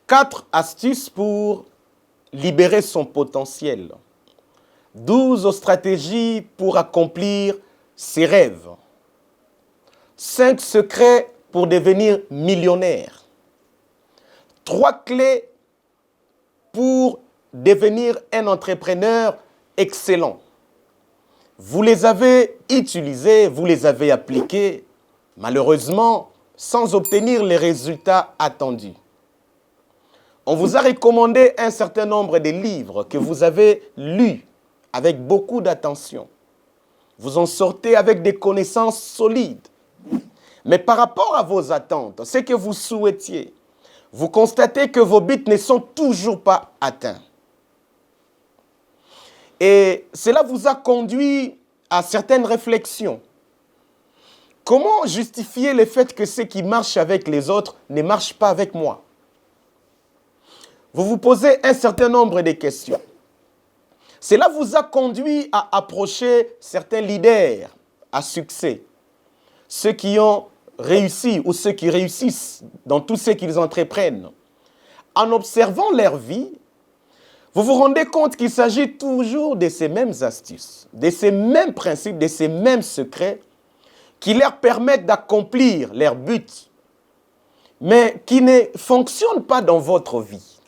4 astuces pour libérer son potentiel. 12 stratégies pour accomplir ses rêves. 5 secrets pour devenir millionnaire. 3 clés pour devenir un entrepreneur excellent. Vous les avez utilisés, vous les avez appliqués, malheureusement, sans obtenir les résultats attendus. On vous a recommandé un certain nombre de livres que vous avez lus avec beaucoup d'attention. Vous en sortez avec des connaissances solides. Mais par rapport à vos attentes, ce que vous souhaitiez, vous constatez que vos buts ne sont toujours pas atteints. Et cela vous a conduit à certaines réflexions. Comment justifier le fait que ce qui marche avec les autres ne marche pas avec moi? Vous vous posez un certain nombre de questions. Cela vous a conduit à approcher certains leaders à succès, ceux qui ont réussi ou ceux qui réussissent dans tout ce qu'ils entreprennent. En observant leur vie, vous vous rendez compte qu'il s'agit toujours de ces mêmes astuces, de ces mêmes principes, de ces mêmes secrets qui leur permettent d'accomplir leurs buts, mais qui ne fonctionnent pas dans votre vie.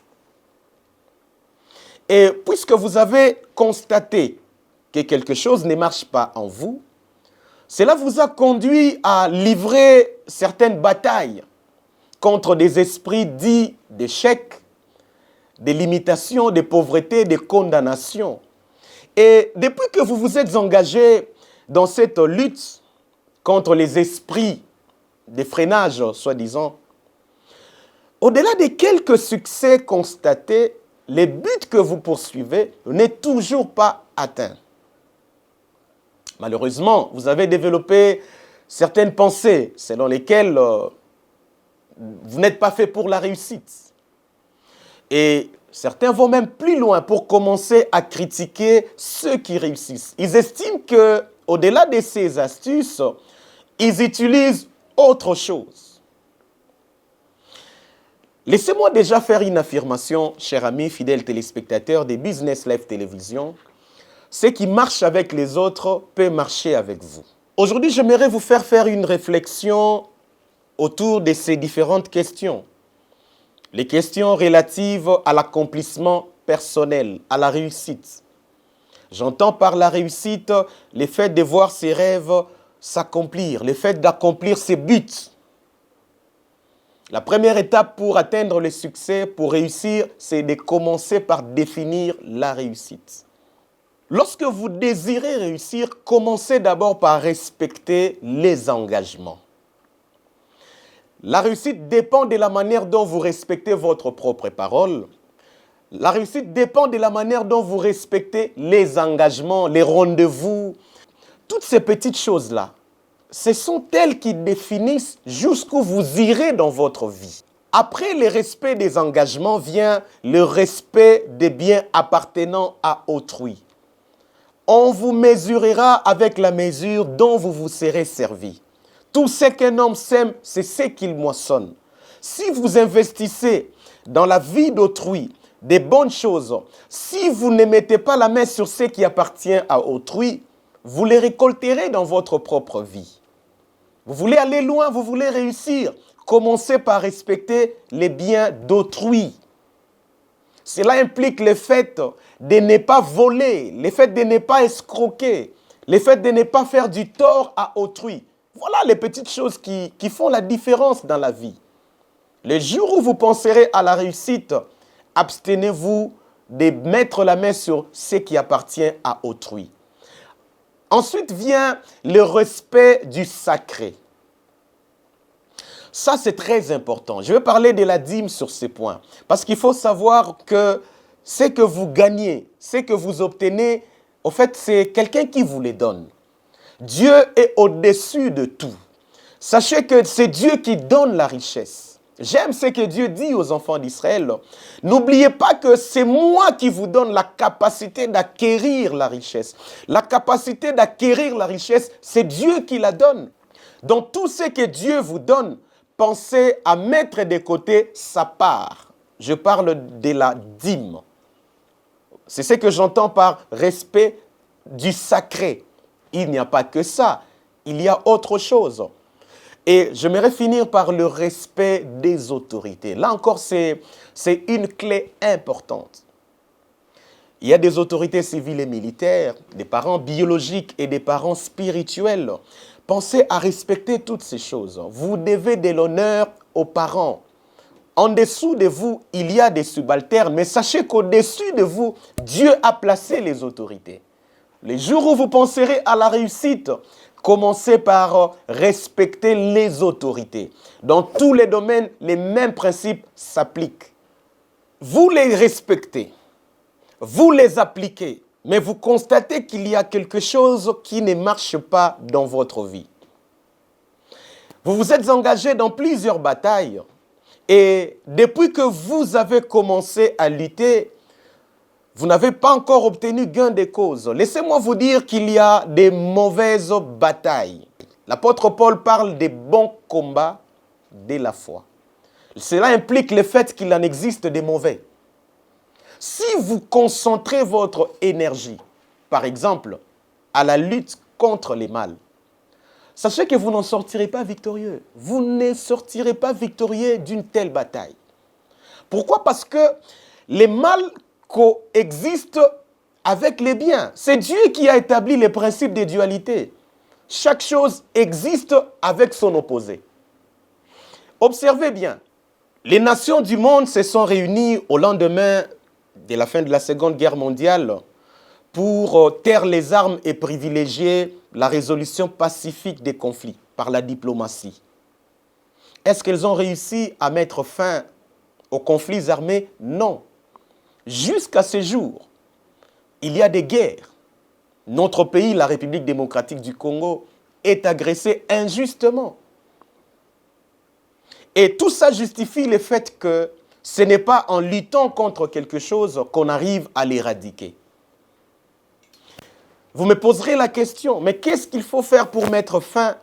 Et puisque vous avez constaté que quelque chose ne marche pas en vous, cela vous a conduit à livrer certaines batailles contre des esprits dits d'échec, de limitation, de pauvreté, de condamnation. Et depuis que vous vous êtes engagé dans cette lutte contre les esprits de freinage, soi-disant, au-delà de quelques succès constatés, les buts que vous poursuivez n'est toujours pas atteint. Malheureusement, vous avez développé certaines pensées selon lesquelles vous n'êtes pas fait pour la réussite. Et certains vont même plus loin pour commencer à critiquer ceux qui réussissent. Ils estiment qu'au-delà de ces astuces, ils utilisent autre chose. Laissez-moi déjà faire une affirmation, chers amis, fidèles téléspectateurs des Business Live Télévision. Ce qui marche avec les autres peut marcher avec vous. Aujourd'hui, j'aimerais vous faire une réflexion autour de ces différentes questions. Les questions relatives à l'accomplissement personnel, à la réussite. J'entends par la réussite le fait de voir ses rêves s'accomplir, le fait d'accomplir ses buts. La première étape pour atteindre le succès, pour réussir, c'est de commencer par définir la réussite. Lorsque vous désirez réussir, commencez d'abord par respecter les engagements. La réussite dépend de la manière dont vous respectez votre propre parole. La réussite dépend de la manière dont vous respectez les engagements, les rendez-vous. Toutes ces petites choses-là, ce sont elles qui définissent jusqu'où vous irez dans votre vie. Après le respect des engagements vient le respect des biens appartenant à autrui. On vous mesurera avec la mesure dont vous vous serez servi. Tout ce qu'un homme sème, c'est ce qu'il moissonne. Si vous investissez dans la vie d'autrui des bonnes choses, si vous ne mettez pas la main sur ce qui appartient à autrui, vous les récolterez dans votre propre vie. Vous voulez aller loin, vous voulez réussir, commencez par respecter les biens d'autrui. Cela implique le fait de ne pas voler, le fait de ne pas escroquer, le fait de ne pas faire du tort à autrui. Voilà les petites choses qui font la différence dans la vie. Le jour où vous penserez à la réussite, abstenez-vous de mettre la main sur ce qui appartient à autrui. Ensuite vient le respect du sacré. Ça, c'est très important. Je vais parler de la dîme sur ces points. Parce qu'il faut savoir que ce que vous gagnez, ce que vous obtenez, en fait, c'est quelqu'un qui vous les donne. Dieu est au-dessus de tout. Sachez que c'est Dieu qui donne la richesse. J'aime ce que Dieu dit aux enfants d'Israël. N'oubliez pas que c'est moi qui vous donne la capacité d'acquérir la richesse. La capacité d'acquérir la richesse, c'est Dieu qui la donne. Donc tout ce que Dieu vous donne, pensez à mettre de côté sa part. Je parle de la dîme. C'est ce que j'entends par respect du sacré. Il n'y a pas que ça. Il y a autre chose. Et j'aimerais finir par le respect des autorités. Là encore, c'est une clé importante. Il y a des autorités civiles et militaires, des parents biologiques et des parents spirituels. Pensez à respecter toutes ces choses. Vous devez de l'honneur aux parents. En dessous de vous, il y a des subalternes, mais sachez qu'au-dessus de vous, Dieu a placé les autorités. Les jours où vous penserez à la réussite, commencez par respecter les autorités. Dans tous les domaines, les mêmes principes s'appliquent. Vous les respectez, vous les appliquez, mais vous constatez qu'il y a quelque chose qui ne marche pas dans votre vie. Vous vous êtes engagé dans plusieurs batailles et depuis que vous avez commencé à lutter, vous n'avez pas encore obtenu gain de cause. Laissez-moi vous dire qu'il y a des mauvaises batailles. L'apôtre Paul parle des bons combats de la foi. Cela implique le fait qu'il en existe des mauvais. Si vous concentrez votre énergie, par exemple, à la lutte contre les mal, sachez que vous n'en sortirez pas victorieux. Vous ne sortirez pas victorieux d'une telle bataille. Pourquoi? Parce que les mal coexistent avec les biens. C'est Dieu qui a établi les principes des dualités. Chaque chose existe avec son opposé. Observez bien, les nations du monde se sont réunies au lendemain de la fin de la Seconde Guerre mondiale pour taire les armes et privilégier la résolution pacifique des conflits par la diplomatie. Est-ce qu'elles ont réussi à mettre fin aux conflits armés? Non. Jusqu'à ce jour, il y a des guerres. Notre pays, la République démocratique du Congo, est agressé injustement. Et tout ça justifie le fait que ce n'est pas en luttant contre quelque chose qu'on arrive à l'éradiquer. Vous me poserez la question, mais qu'est-ce qu'il faut faire pour mettre fin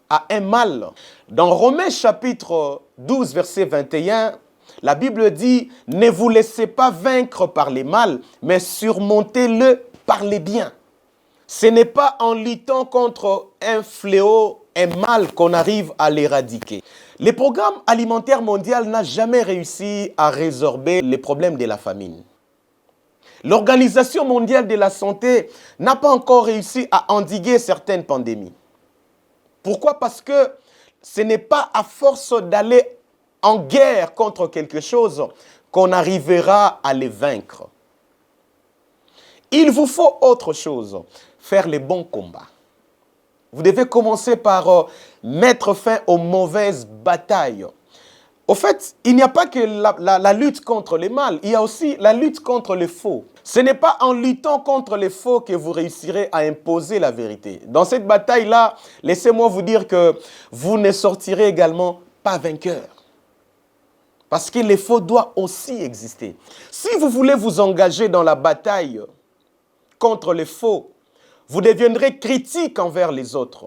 à un mal? Dans Romains chapitre 12, verset 21, la Bible dit « Ne vous laissez pas vaincre par les mal, mais surmontez-le par les biens. » Ce n'est pas en luttant contre un fléau, un mal qu'on arrive à l'éradiquer. Le programme alimentaire mondial n'a jamais réussi à résorber les problèmes de la famine. L'Organisation mondiale de la santé n'a pas encore réussi à endiguer certaines pandémies. Pourquoi? Parce que ce n'est pas à force d'aller en guerre contre quelque chose qu'on arrivera à les vaincre. Il vous faut autre chose, faire les bons combats. Vous devez commencer par mettre fin aux mauvaises batailles. Au fait, il n'y a pas que la lutte contre les mal, il y a aussi la lutte contre les faux. Ce n'est pas en luttant contre les faux que vous réussirez à imposer la vérité. Dans cette bataille-là, laissez-moi vous dire que vous ne sortirez également pas vainqueur. Parce que les faux doivent aussi exister. Si vous voulez vous engager dans la bataille contre les faux, vous deviendrez critique envers les autres.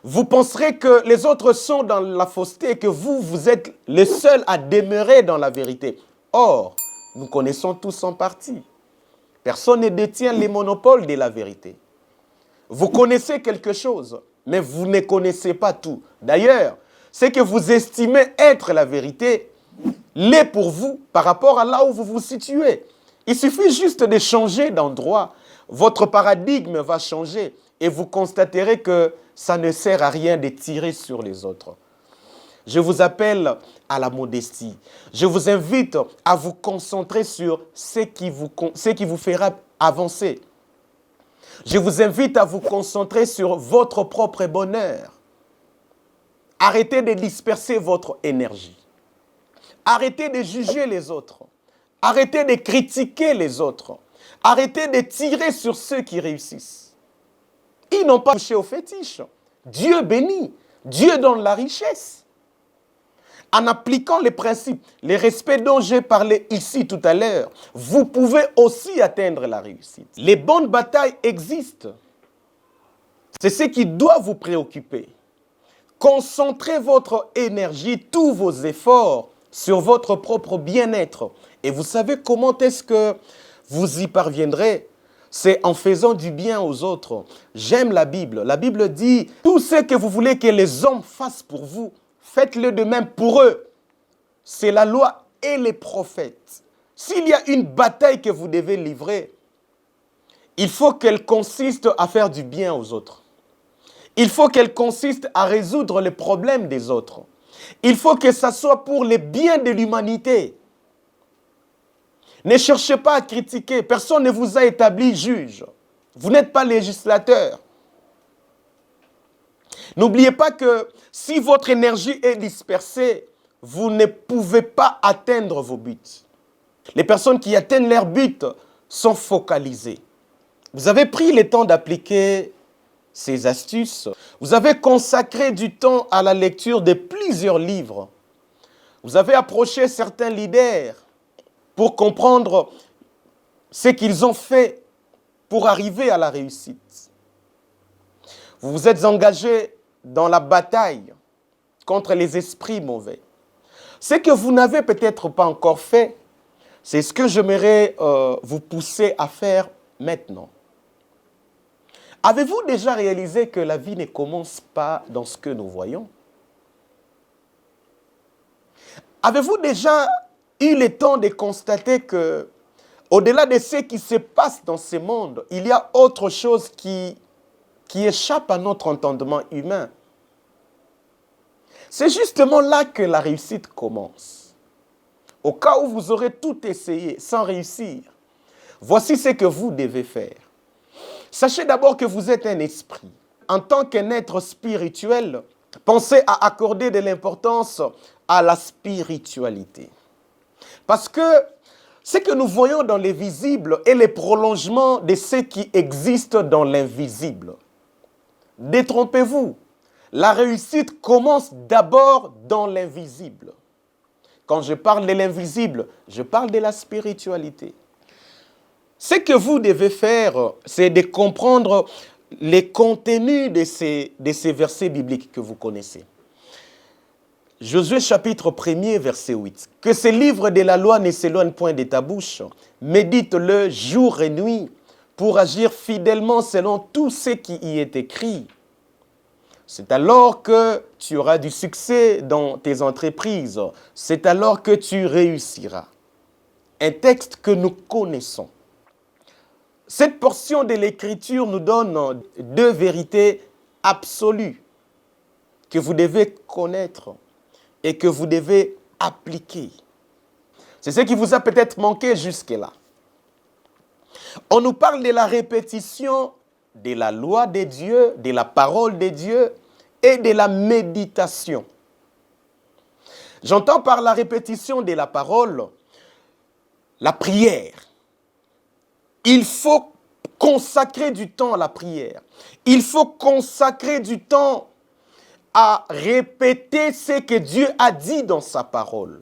Vous penserez que les autres sont dans la fausseté et que vous êtes les seuls à demeurer dans la vérité. Or, nous connaissons tous en partie. Personne ne détient les monopoles de la vérité. Vous connaissez quelque chose, mais vous ne connaissez pas tout. D'ailleurs, ce que vous estimez être la vérité l'est pour vous par rapport à là où vous vous situez. Il suffit juste de changer d'endroit. Votre paradigme va changer et vous constaterez que ça ne sert à rien de tirer sur les autres. Je vous appelle à la modestie. Je vous invite à vous concentrer sur ce qui vous fera avancer. Je vous invite à vous concentrer sur votre propre bonheur. Arrêtez de disperser votre énergie. Arrêtez de juger les autres. Arrêtez de critiquer les autres. Arrêtez de tirer sur ceux qui réussissent. Ils n'ont pas touché au fétiche. Dieu bénit. Dieu donne la richesse. En appliquant les principes, les respects dont j'ai parlé ici tout à l'heure, vous pouvez aussi atteindre la réussite. Les bonnes batailles existent. C'est ce qui doit vous préoccuper. Concentrez votre énergie, tous vos efforts sur votre propre bien-être. Et vous savez comment est-ce que vous y parviendrez? C'est en faisant du bien aux autres. J'aime la Bible. La Bible dit, tout ce que vous voulez que les hommes fassent pour vous, faites-le de même pour eux. C'est la loi et les prophètes. S'il y a une bataille que vous devez livrer, il faut qu'elle consiste à faire du bien aux autres. Il faut qu'elle consiste à résoudre les problèmes des autres. Il faut que ça soit pour le bien de l'humanité. Ne cherchez pas à critiquer. Personne ne vous a établi juge. Vous n'êtes pas législateur. N'oubliez pas que si votre énergie est dispersée, vous ne pouvez pas atteindre vos buts. Les personnes qui atteignent leur but sont focalisées. Vous avez pris le temps d'appliquer ces astuces. Vous avez consacré du temps à la lecture de plusieurs livres. Vous avez approché certains leaders pour comprendre ce qu'ils ont fait pour arriver à la réussite. Vous vous êtes engagé dans la bataille contre les esprits mauvais. Ce que vous n'avez peut-être pas encore fait, c'est ce que j'aimerais vous pousser à faire maintenant. Avez-vous déjà réalisé que la vie ne commence pas dans ce que nous voyons? Avez-vous déjà eu le temps de constater que, au-delà de ce qui se passe dans ce monde, il y a autre chose qui échappe à notre entendement humain? C'est justement là que la réussite commence. Au cas où vous aurez tout essayé sans réussir, voici ce que vous devez faire. Sachez d'abord que vous êtes un esprit. En tant qu'un être spirituel, pensez à accorder de l'importance à la spiritualité. Parce que ce que nous voyons dans les visibles est le prolongement de ce qui existe dans l'invisible. Détrompez-vous, la réussite commence d'abord dans l'invisible. Quand je parle de l'invisible, je parle de la spiritualité. Ce que vous devez faire, c'est de comprendre les contenus de ces versets bibliques que vous connaissez. Josué chapitre 1er, verset 8. Que ce livre de la loi ne s'éloigne point de ta bouche. Médite-le jour et nuit pour agir fidèlement selon tout ce qui y est écrit. C'est alors que tu auras du succès dans tes entreprises. C'est alors que tu réussiras. Un texte que nous connaissons. Cette portion de l'Écriture nous donne deux vérités absolues que vous devez connaître et que vous devez appliquer. C'est ce qui vous a peut-être manqué jusque-là. On nous parle de la répétition de la loi de Dieu, de la parole de Dieu et de la méditation. J'entends par la répétition de la parole la prière. Il faut consacrer du temps à la prière. Il faut consacrer du temps à répéter ce que Dieu a dit dans sa parole.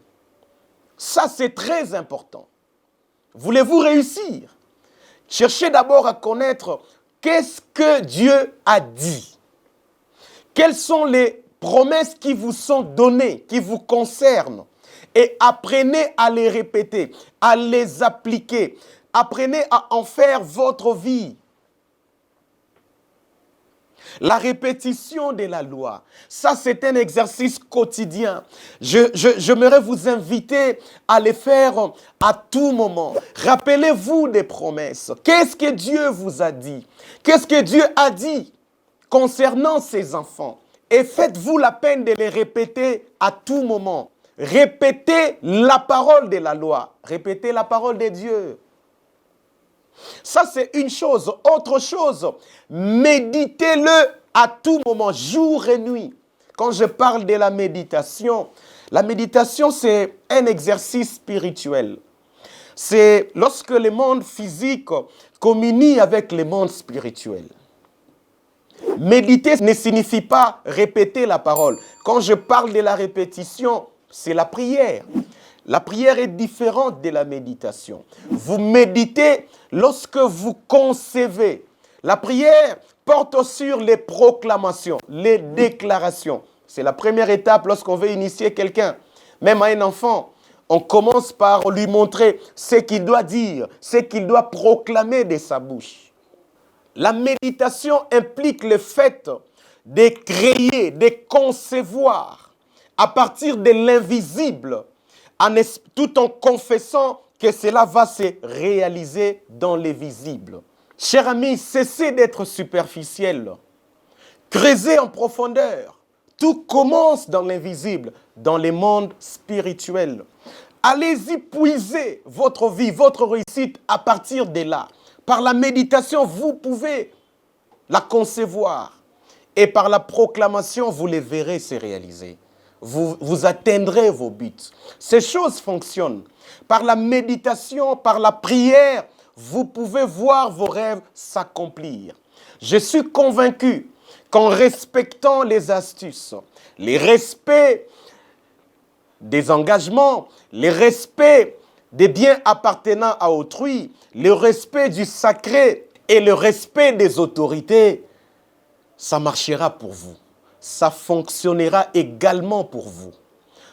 Ça, c'est très important. Voulez-vous réussir? Cherchez d'abord à connaître qu'est-ce que Dieu a dit. Quelles sont les promesses qui vous sont données, qui vous concernent. Et apprenez à les répéter, à les appliquer. Apprenez à en faire votre vie. La répétition de la loi, ça c'est un exercice quotidien. J'aimerais vous inviter à le faire à tout moment. Rappelez-vous des promesses. Qu'est-ce que Dieu vous a dit? Qu'est-ce que Dieu a dit concernant ses enfants? Et faites-vous la peine de les répéter à tout moment. Répétez la parole de la loi. Répétez la parole de Dieu. Ça, c'est une chose. Autre chose, méditez-le à tout moment, jour et nuit. Quand je parle de la méditation, c'est un exercice spirituel. C'est lorsque le monde physique communie avec le monde spirituel. Méditer ne signifie pas répéter la parole. Quand je parle de la répétition, c'est la prière. La prière est différente de la méditation. Vous méditez lorsque vous concevez. La prière porte sur les proclamations, les déclarations. C'est la première étape lorsqu'on veut initier quelqu'un. Même à un enfant, on commence par lui montrer ce qu'il doit dire, ce qu'il doit proclamer de sa bouche. La méditation implique le fait de créer, de concevoir à partir de l'invisible, tout en confessant que cela va se réaliser dans les visibles. Chers amis, cessez d'être superficiel. Creusez en profondeur. Tout commence dans l'invisible, dans les mondes spirituels. Allez-y puiser votre vie, votre réussite à partir de là. Par la méditation, vous pouvez la concevoir. Et par la proclamation, vous les verrez se réaliser. Vous atteindrez vos buts. Ces choses fonctionnent. Par la méditation, par la prière, vous pouvez voir vos rêves s'accomplir. Je suis convaincu qu'en respectant les astuces, les respects des engagements, les respects des biens appartenant à autrui, le respect du sacré et le respect des autorités, ça marchera pour vous. Ça fonctionnera également pour vous.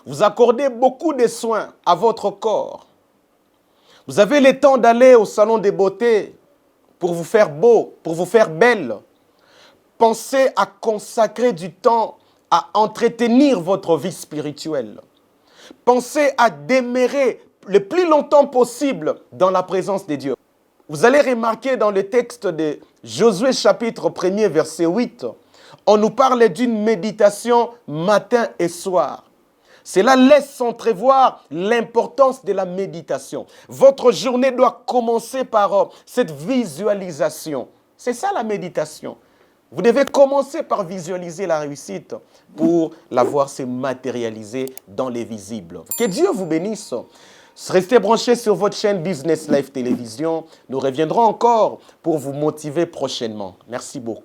Vous accordez beaucoup de soins à votre corps. Vous avez le temps d'aller au salon de beauté pour vous faire beau, pour vous faire belle. Pensez à consacrer du temps à entretenir votre vie spirituelle. Pensez à demeurer le plus longtemps possible dans la présence de Dieu. Vous allez remarquer dans le texte de Josué chapitre 1er verset 8, on nous parle d'une méditation matin et soir. Cela laisse entrevoir l'importance de la méditation. Votre journée doit commencer par cette visualisation. C'est ça la méditation. Vous devez commencer par visualiser la réussite pour la voir se matérialiser dans les visibles. Que Dieu vous bénisse. Restez branchés sur votre chaîne Business Life Télévision. Nous reviendrons encore pour vous motiver prochainement. Merci beaucoup.